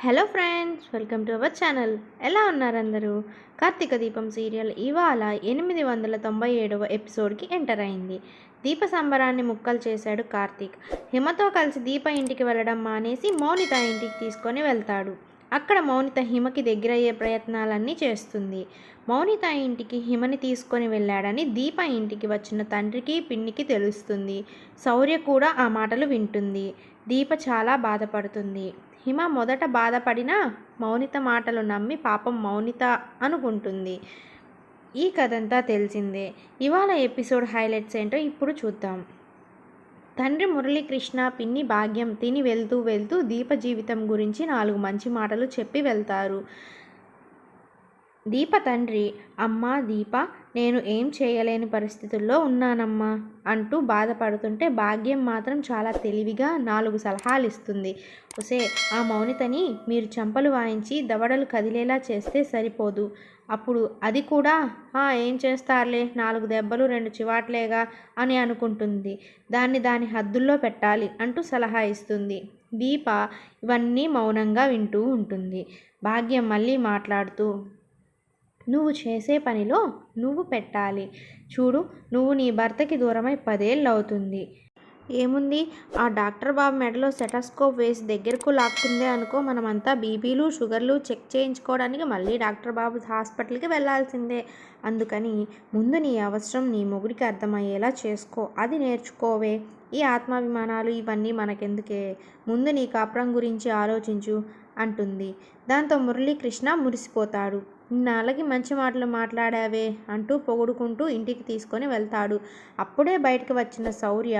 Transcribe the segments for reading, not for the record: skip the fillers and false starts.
Hello friends, welcome to our channel. ఎలా ఉన్నారు అందరూ? కార్తీక దీపం సీరియల్ ఇవాళ 897వ ఎపిసోడ్కి ఎంటర్ అయింది. దీప సంబరాన్ని ముక్కలు చేశాడు కార్తీక్. హిమతో కలిసి దీప ఇంటికి వెళ్ళడం మానేసి మౌనిత ఇంటికి తీసుకొని వెళ్తాడు. అక్కడ మౌనిత హిమకి దగ్గరయ్యే ప్రయత్నాలన్నీ చేస్తుంది. మౌనిత ఇంటికి హిమని తీసుకొని వెళ్ళాడని దీప ఇంటికి వచ్చిన తండ్రికి పిన్నికి తెలుస్తుంది. శౌర్య కూడా ఆ మాటలు వింటుంది. దీప చాలా బాధపడుతుంది. హిమ మొదట బాధపడినా మౌనిత మాటలు నమ్మి పాపం మౌనిత అనుకుంటుంది. ఈ కథంతా తెలిసిందే. ఇవాళ ఎపిసోడ్ హైలైట్స్ ఏంటో ఇప్పుడు చూద్దాం. తండ్రి మురళీకృష్ణ, పిన్ని భాగ్యం తిని వెళ్తూ దీప జీవితం గురించి 4 మంచి మాటలు చెప్పి వెళ్తారు. దీప తండ్రి, అమ్మా దీప, నేను ఏం చేయలేని పరిస్థితుల్లో ఉన్నానమ్మా అంటూ బాధపడుతుంటే భాగ్యం మాత్రం చాలా తెలివిగా 4 సలహాలు ఇస్తుంది. ఒసే, ఆ మౌనితని మీరు చంపలు వాయించి దవడలు కదిలేలా చేస్తే సరిపోదు. అప్పుడు అది కూడా ఏం చేస్తారులే, 4 దెబ్బలు 2 చివాట్లేగా అని అనుకుంటుంది. దాని హద్దుల్లో పెట్టాలి అంటూ సలహా ఇస్తుంది. దీప ఇవన్నీ మౌనంగా వింటూ ఉంటుంది. భాగ్యం మళ్ళీ మాట్లాడుతూ, నువ్వు చేసే పనిలో నువ్వు పెట్టాలి. చూడు, నువ్వు నీ భర్తకి దూరమై 10 ఏళ్ళు అవుతుంది. ఏముంది, ఆ డాక్టర్ బాబు మెడలో సెటస్కోప్ వేసి దగ్గరకు లాక్కుందే అనుకో, మనమంతా బీపీలు షుగర్లు చెక్ చేయించుకోవడానికి మళ్ళీ డాక్టర్ బాబు హాస్పిటల్కి వెళ్ళాల్సిందే. అందుకని ముందు నీ అవసరం నీ మొగుడికి అర్థమయ్యేలా చేసుకో, అది నేర్చుకోవే. ఈ ఆత్మాభిమానాలు ఇవన్నీ మనకెందుకే, ముందు నీ కాపురం గురించి ఆలోచించు అంటుంది. దాంతో మురళీకృష్ణ మురిసిపోతాడు. ఇన్నాళ్ళకి మంచి మాటలు మాట్లాడావే అంటూ పొగుడుకుంటూ ఇంటికి తీసుకొని వెళ్తాడు. అప్పుడే బయటకు వచ్చిన శౌర్య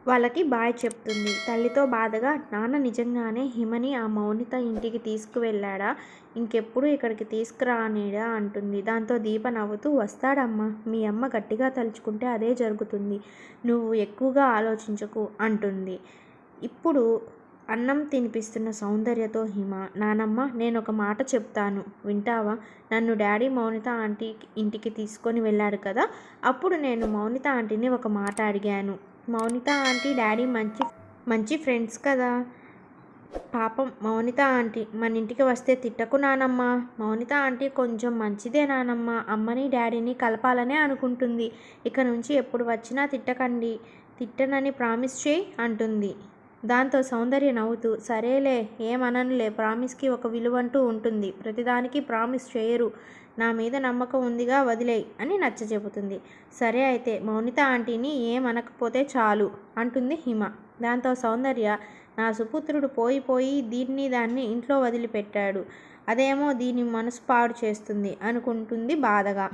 వాళ్ళకి బాయ్ చెప్తుంది. తల్లితో బాధగా, నాన్న నిజంగానే హిమని ఆ మౌనిత ఇంటికి తీసుకువెళ్ళాడా? ఇంకెప్పుడు ఇక్కడికి తీసుకురానేడా అంటుంది. దాంతో దీప నవ్వుతూ, వస్తాడమ్మా, మీ అమ్మ గట్టిగా తలుచుకుంటే అదే జరుగుతుంది, నువ్వు ఎక్కువగా ఆలోచించకు అంటుంది. ఇప్పుడు అన్నం తినిపిస్తున్న సౌందర్యతో హిమ, నానమ్మ నేనొక మాట చెప్తాను, వింటావా? నన్ను డాడీ మౌనిత ఆంటీ ఇంటికి తీసుకొని వెళ్ళాడు కదా, అప్పుడు నేను మౌనిత ఆంటీని ఒక మాట అడిగాను. మౌనిత ఆంటీ డాడీ మంచి ఫ్రెండ్స్ కదా. పాపం మౌనిత ఆంటీ మన ఇంటికి వస్తే తిట్టకు నానమ్మ. మౌనిత ఆంటీ కొంచెం మంచిదే నానమ్మ, అమ్మని డాడీని కలపాలనే అనుకుంటుంది. ఇక నుంచి ఎప్పుడు వచ్చినా తిట్టనని ప్రామిస్ చేయి అంటుంది. దాంతో సౌందర్య నవ్వుతూ, సరేలే ఏమననులే, ప్రామిస్కి ఒక విలువంటూ ఉంటుంది, ప్రతిదానికి ప్రామిస్ చేయరు, నా మీద నమ్మకం ఉందిగా, వదిలేయి అని నచ్చచెబుతుంది. సరే అయితే మౌనిత ఆంటీని ఏమనకపోతే చాలు అంటుంది హిమ. దాంతో సౌందర్య, నా సుపుత్రుడు పోయి దాన్ని ఇంట్లో వదిలిపెట్టాడు, అదేమో దీని మనసు పాడు చేస్తుంది అనుకుంటుంది బాధగా.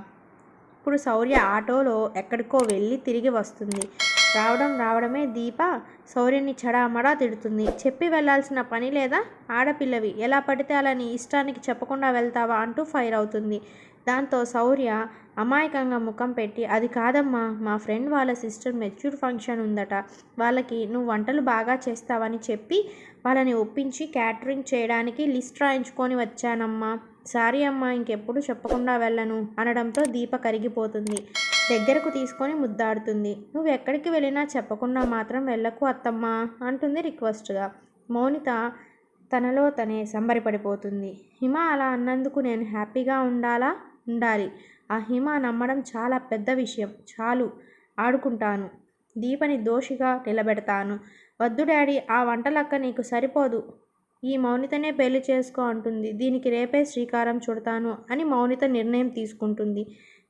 ఇప్పుడు శౌర్య ఆటోలో ఎక్కడికో వెళ్ళి తిరిగి వస్తుంది. రావడమే దీప శౌర్యని చడామడా తిడుతుంది. చెప్పి వెళ్లాల్సిన పని లేదా? ఆడపిల్లవి, ఎలా పడితే అలా నీ ఇష్టానికి చెప్పకుండా వెళ్తావా అంటూ ఫైర్ అవుతుంది. దాంతో శౌర్య అమాయకంగా ముఖం పెట్టి, అది కాదమ్మా, మా ఫ్రెండ్ వాళ్ళ సిస్టర్ మెచ్యూర్ ఫంక్షన్ ఉందట, వాళ్ళకి నువ్వు వంటలు బాగా చేస్తావని చెప్పి వాళ్ళని ఒప్పించి క్యాటరింగ్ చేయడానికి లిస్ట్ రాయించుకొని వచ్చానమ్మా, సారీ అమ్మా, ఇంకెప్పుడు చెప్పకుండా వెళ్ళను అనడంతో దీప కరిగిపోతుంది. దగ్గరకు తీసుకొని ముద్దాడుతుంది. నువ్వు ఎక్కడికి వెళ్ళినా చెప్పకుండా మాత్రం వెళ్ళకు అత్తమ్మా అంటుంది రిక్వెస్ట్గా. మౌనిత తనలో తనే సంబరపడిపోతుంది. హిమ అలా అన్నందుకు నేను హ్యాపీగా ఉండాలి. ఆ హిమ నమ్మడం చాలా పెద్ద విషయం. చాలు, ఆడుకుంటాను, దీపని దోషిగా నిలబెడతాను. వద్దు డాడీ, ఆ వంటలక్క నీకు సరిపోదు, ఈ మౌనితనే పెళ్లి చేసుకో అంటుంది. దీనికి రేపే శ్రీకారం చుడతాను అని మౌనిత నిర్ణయం తీసుకుంటుంది.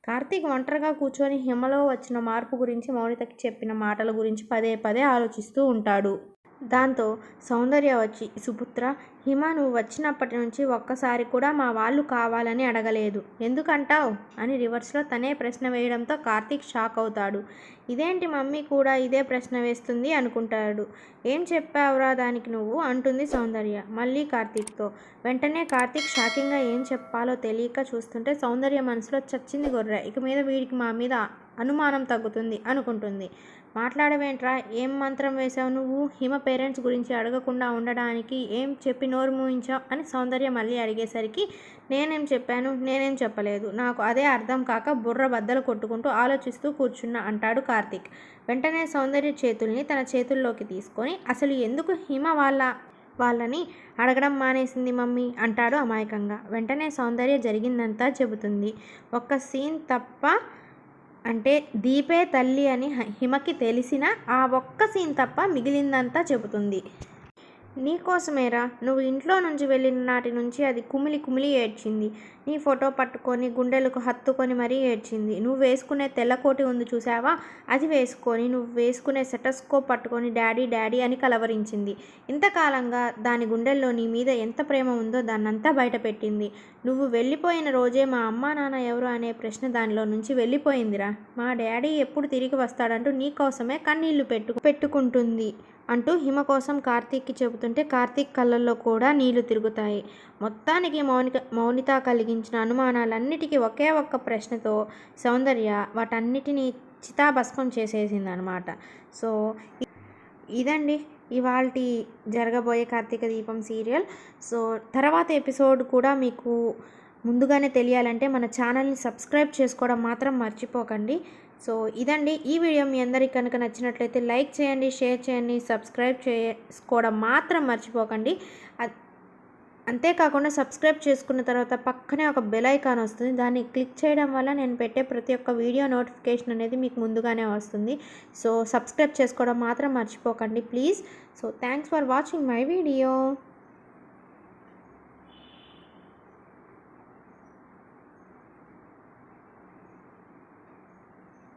కార్తీక్ ఒంటరిగా కూర్చొని హిమలో వచ్చిన మార్పు గురించి, మౌనితకి చెప్పిన మాటల గురించి పదే ఆలోచిస్తూ ఉంటాడు. దాంతో సౌందర్య వచ్చి, సుపుత్ర, హిమ నువ్వు వచ్చినప్పటి నుంచి ఒక్కసారి కూడా మా వాళ్ళు కావాలని అడగలేదు, ఎందుకంటావు అని రివర్స్లో తనే ప్రశ్న వేయడంతో కార్తీక్ షాక్ అవుతాడు. ఇదేంటి మమ్మీ కూడా ఇదే ప్రశ్న వేస్తుంది అనుకుంటాడు. ఏం చెప్పావురా దానికి నువ్వు అంటుంది సౌందర్య మళ్ళీ కార్తీక్తో. వెంటనే కార్తీక్ షాకింగ్గా ఏం చెప్పాలో తెలియక చూస్తుంటే సౌందర్య మనసులో చచ్చింది గొర్రె, ఇక మీద వీడికి మా మీద అనుమానం తగ్గుతుంది అనుకుంటుంది. మాట్లాడవేంట్రా, ఏం మంత్రం వేశావు నువ్వు? హిమ పేరెంట్స్ గురించి అడగకుండా ఉండడానికి ఏం చెప్పి నోరు మూయించావు అని సౌందర్య మళ్ళీ అడిగేసరికి, నేనేం చెప్పాను, నేనేం చెప్పలేదు, నాకు అదే అర్థం కాక బుర్ర బద్దలు కొట్టుకుంటూ ఆలోచిస్తూ కూర్చున్నా అంటాడు కార్తీక్. వెంటనే సౌందర్య చేతుల్ని తన చేతుల్లోకి తీసుకొని, అసలు ఎందుకు హిమ వాళ్ళ వాళ్ళని అడగడం మానేసింది మమ్మీ అంటాడు అమాయకంగా. వెంటనే సౌందర్య జరిగిందంతా చెబుతుంది. ఒక్క సీన్ తప్ప, అంటే దీపే తల్లి అని హిమకి తెలిసిన ఆ ఒక్క సీన్ తప్ప మిగిలిందంతా చెబుతుంది. నీకోసమేరా, నువ్వు ఇంట్లో నుంచి వెళ్ళిన నాటి నుంచి అది కుమిలి కుమిలి ఏడ్చింది. నీ ఫోటో పట్టుకొని గుండెలకు హత్తుకొని మరీ ఏడ్చింది. నువ్వు వేసుకునే తెల్లకోటి ఉంది చూసావా, అది వేసుకొని నువ్వు వేసుకునే సెటస్కోప్ పట్టుకొని డాడీ డాడీ అని కలవరించింది. ఇంతకాలంగా దాని గుండెల్లో నీ మీద ఎంత ప్రేమ ఉందో దాన్నంతా బయటపెట్టింది. నువ్వు వెళ్ళిపోయిన రోజే మా అమ్మా నాన్న ఎవరు అనే ప్రశ్న దానిలో నుంచి వెళ్ళిపోయిందిరా. మా డాడీ ఎప్పుడు తిరిగి వస్తాడంటూ నీకోసమే కన్నీళ్లు పెట్టుకుంటుంది అంటూ హిమ కోసం కార్తీక్కి చెబుతుంటే కార్తీక్ కళ్ళల్లో కూడా నీళ్లు తిరుగుతాయి. మొత్తానికి మౌనిత కలిగించిన అనుమానాలన్నిటికీ ఒకే ఒక్క ప్రశ్నతో సౌందర్య వాటన్నిటినీ చితాభస్మం చేసేసిందనమాట. సో ఇదండి ఇవాల్టి జరగబోయే కార్తీక దీపం సీరియల్. సో తర్వాత ఎపిసోడ్ కూడా మీకు ముందుగానే తెలియాలంటే మన ఛానల్ని సబ్స్క్రైబ్ చేసుకోవడం మాత్రం మర్చిపోకండి. సో ఇదండి ఈ వీడియో. మీ అందరికీ కనుక నచ్చినట్లయితే లైక్ చేయండి, షేర్ చేయండి, సబ్స్క్రైబ్ చేసుకోవడం మాత్రం మర్చిపోకండి. అంతేకాకుండా సబ్స్క్రైబ్ చేసుకున్న తర్వాత పక్కనే ఒక బెల్ ఐకాన్ వస్తుంది. దాన్ని క్లిక్ చేయడం వల్ల నేను పెట్టే ప్రతి ఒక్క వీడియో నోటిఫికేషన్ అనేది మీకు ముందుగానే వస్తుంది. సో సబ్స్క్రైబ్ చేసుకోవడం మాత్రం మర్చిపోకండి please. So thanks for watching my video.